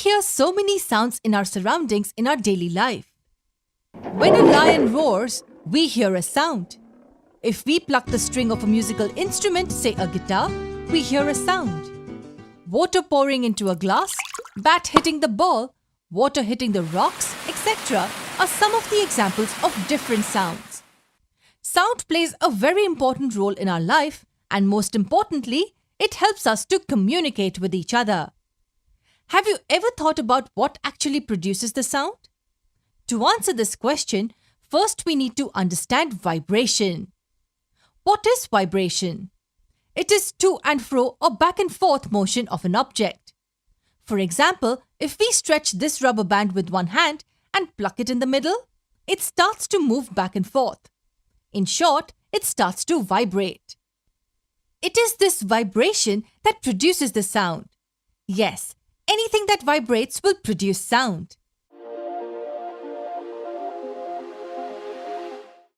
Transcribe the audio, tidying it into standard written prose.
hear so many sounds in our surroundings in our daily life. When a lion roars, we hear a sound. If we pluck the string of a musical instrument, say a guitar, we hear a sound. Water pouring into a glass, bat hitting the ball, water hitting the rocks, etc. are some of the examples of different sounds. Sound plays a very important role in our life, and most importantly, it helps us to communicate with each other. Have you ever thought about what actually produces the sound? To answer this question, first we need to understand vibration. What is vibration? It is to and fro or back and forth motion of an object. For example, if we stretch this rubber band with one hand and pluck it in the middle, it starts to move back and forth. In short, it starts to vibrate. It is this vibration that produces the sound. Yes, anything that vibrates will produce sound.